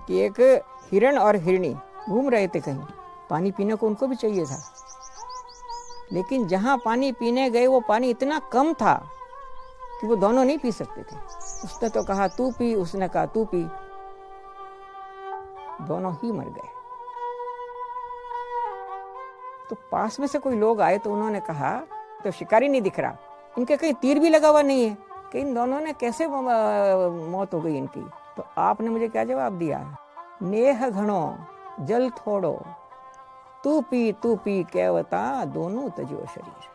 कि एक हिरण और हिरणी घूम रहे थे कहीं, पानी पीने को उनको भी चाहिए था, लेकिन जहाँ पानी पीने गए वो पानी इतना कम था कि वो दोनों नहीं पी सकते थे। उसने तो कहा तू पी, उसने कहा तू पी, दोनों ही मर गए। तो पास में से कोई लोग आए तो उन्होंने कहा तो शिकारी नहीं दिख रहा, इनके कहीं तीर भी लगा हुआ नहीं है कि इन दोनों ने कैसे मौत हो गई इनकी। तो आपने मुझे क्या जवाब दिया? नेह घणो जल थोड़ो, तू पी कहवता दोनों तजो शरीर।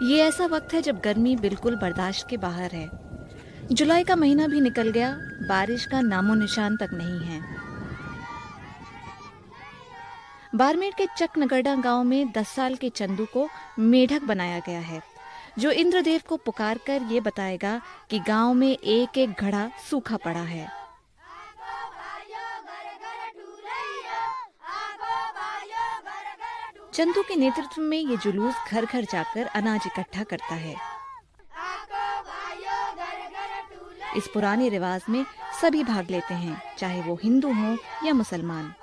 ये ऐसा वक्त है जब गर्मी बिल्कुल बर्दाश्त के बाहर है। जुलाई का महीना भी निकल गया, बारिश का नामो निशान तक नहीं है। बाड़मेर के चकनगढ़ा गांव में 10 साल के चंदू को मेढक बनाया गया है, जो इंद्रदेव को पुकार कर ये बताएगा कि गांव में एक एक घड़ा सूखा पड़ा है। चंदू के नेतृत्व में ये जुलूस घर घर जाकर अनाज इकट्ठा करता है। इस पुराने रिवाज में सभी भाग लेते हैं, चाहे वो हिंदू हो या मुसलमान।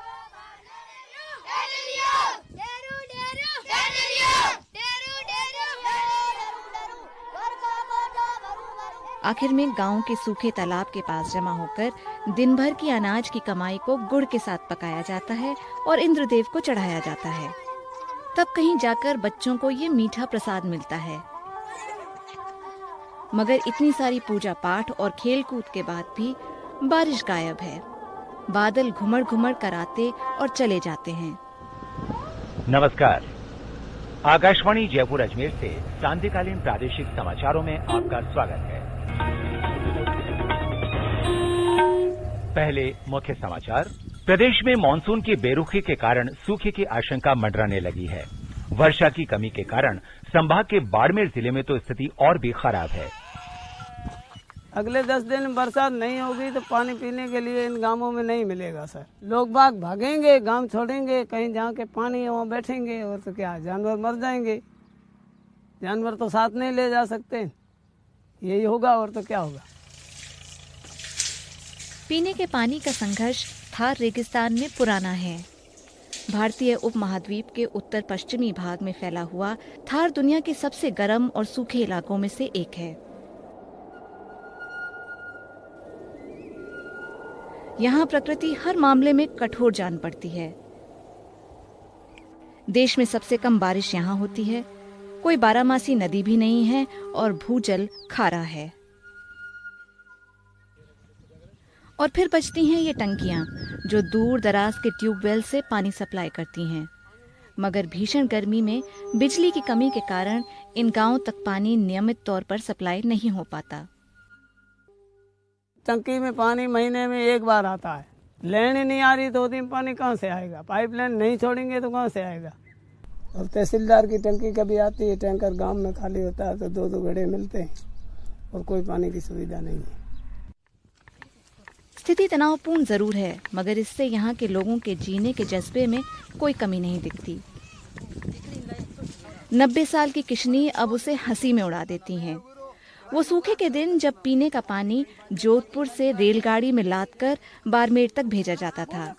आखिर में गांव के सूखे तालाब के पास जमा होकर दिन भर की अनाज की कमाई को गुड़ के साथ पकाया जाता है और इंद्रदेव को चढ़ाया जाता है। तब कहीं जाकर बच्चों को ये मीठा प्रसाद मिलता है। मगर इतनी सारी पूजा पाठ और खेल कूद के बाद भी बारिश गायब है। बादल घुमड़ घुमड़ कर आते और चले जाते हैं। नमस्कार, आकाशवाणी जयपुर अजमेर से सांध्यकालीन प्रादेशिक समाचारों में आपका स्वागत है। पहले मुख्य समाचार। प्रदेश में मानसून की बेरुखी के कारण सूखे की आशंका मंडराने लगी है। वर्षा की कमी के कारण संभाग के बाड़मेर जिले में तो स्थिति और भी खराब है। अगले 10 दिन बरसात नहीं होगी तो पानी पीने के लिए इन गांवों में नहीं मिलेगा सर। लोग बाग भागेंगे, गांव छोड़ेंगे, कहीं जहाँ के पानी है वहाँ बैठेंगे, और तो क्या जानवर मर जाएंगे। जानवर तो साथ नहीं ले जा सकते, यही होगा और तो क्या होगा। पीने के पानी का संघर्ष थार रेगिस्तान में पुराना है। भारतीय उपमहाद्वीप के उत्तर पश्चिमी भाग में फैला हुआ थार दुनिया के सबसे गर्म और सूखे इलाकों में से एक है। यहाँ प्रकृति हर मामले में कठोर जान पड़ती है। देश में सबसे कम बारिश यहाँ होती है, कोई बारहमासी नदी भी नहीं है और भूजल खारा है। और फिर बचती हैं ये टंकियां जो दूर दराज के ट्यूबवेल से पानी सप्लाई करती हैं। मगर भीषण गर्मी में बिजली की कमी के कारण इन गांवों तक पानी नियमित तौर पर सप्लाई नहीं हो पाता। टंकी में पानी महीने में एक बार आता है, लाइन नहीं आ रही तो दिन पानी कहाँ से आएगा? पाइपलाइन नहीं छोड़ेंगे तो कहाँ से आएगा? और तहसीलदार की टंकी कभी आती है, टैंकर गांव में खाली होता है तो 2-2 घड़े मिलते हैं और कोई पानी की सुविधा नहीं है। स्थिति तनावपूर्ण जरूर है, मगर इससे यहाँ के लोगों के जीने के जज्बे में कोई कमी नहीं दिखती। 90 साल की किशनी अब उसे हंसी में उड़ा देती हैं। वो सूखे के दिन जब पीने का पानी जोधपुर से रेलगाड़ी में लादकर बाड़मेर तक भेजा जाता था।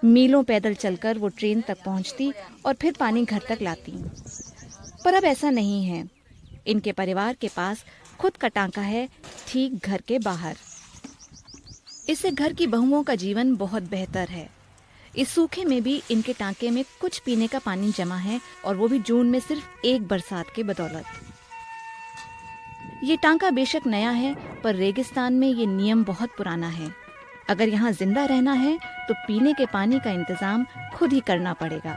मीलों पैदल चलकर वो ट्रेन तक पहुंचती और फिर पानी घर तक लाती। पर अब ऐसा नहीं है। इनके परिवार के पास खुद का टांका है, ठीक घर के बाहर। इससे घर की बहुओं का जीवन बहुत बेहतर है। इस सूखे में भी इनके टांके में कुछ पीने का पानी जमा है, और वो भी जून में सिर्फ एक बरसात के बदौलत। ये टांका बेशक नया है, पर रेगिस्तान में ये नियम बहुत पुराना है। अगर यहाँ जिंदा रहना है तो पीने के पानी का इंतजाम खुद ही करना पड़ेगा।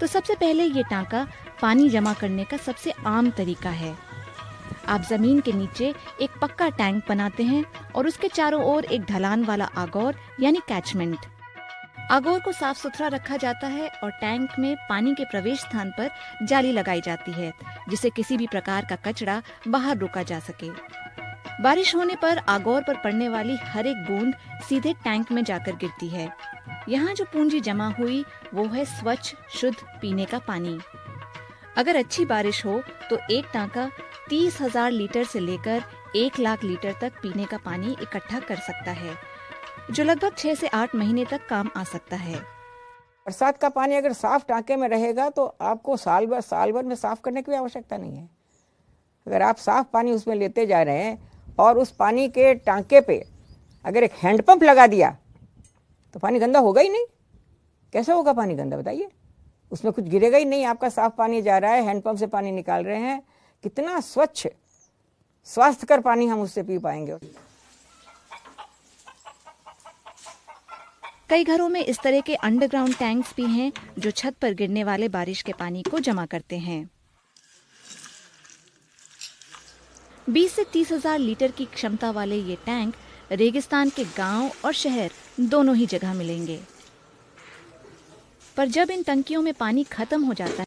तो सबसे पहले ये टांका पानी जमा करने का सबसे आम तरीका है। आप जमीन के नीचे एक पक्का टैंक बनाते हैं और उसके चारों ओर एक ढलान वाला आगोर यानी कैचमेंट। आगोर को साफ सुथरा रखा जाता है और टैंक में पानी के प्रवेश स्थान पर जाली लगाई जाती है, जिससे किसी भी प्रकार का कचरा बाहर रोका जा सके। बारिश होने पर आगौर पर पड़ने वाली हर एक बूंद सीधे टैंक में जाकर गिरती है। यहाँ जो पूंजी जमा हुई वो है स्वच्छ शुद्ध पीने का पानी। अगर अच्छी बारिश हो तो एक टांका 30,000 लीटर से लेकर 1 लाख लीटर तक पीने का पानी इकट्ठा कर सकता है, जो लगभग 6 से 8 महीने तक काम आ सकता है। बरसात का पानी अगर साफ टांके में रहेगा तो आपको साल भर में साफ करने की भी आवश्यकता नहीं है। अगर आप साफ पानी उसमें लेते जा रहे हैं और उस पानी के टांके पे अगर एक हैंडपंप लगा दिया तो पानी गंदा होगा ही नहीं। कैसे होगा पानी गंदा बताइए? उसमें कुछ गिरेगा ही नहीं। आपका साफ पानी जा रहा है, हैंडपंप से पानी निकाल रहे हैं, कितना स्वच्छ स्वास्थ्यकर पानी हम उससे पी पाएंगे। कई घरों में इस तरह के अंडरग्राउंड टैंक्स भी हैं जो छत पर गिरने वाले बारिश के पानी को जमा करते हैं। 20 से 30,000 लीटर की क्षमता वाले ये टैंक रेगिस्तान के गांव और शहर दोनों ही जगह मिलेंगे। पर जब इन टंकियों में पानी खत्म हो जाता है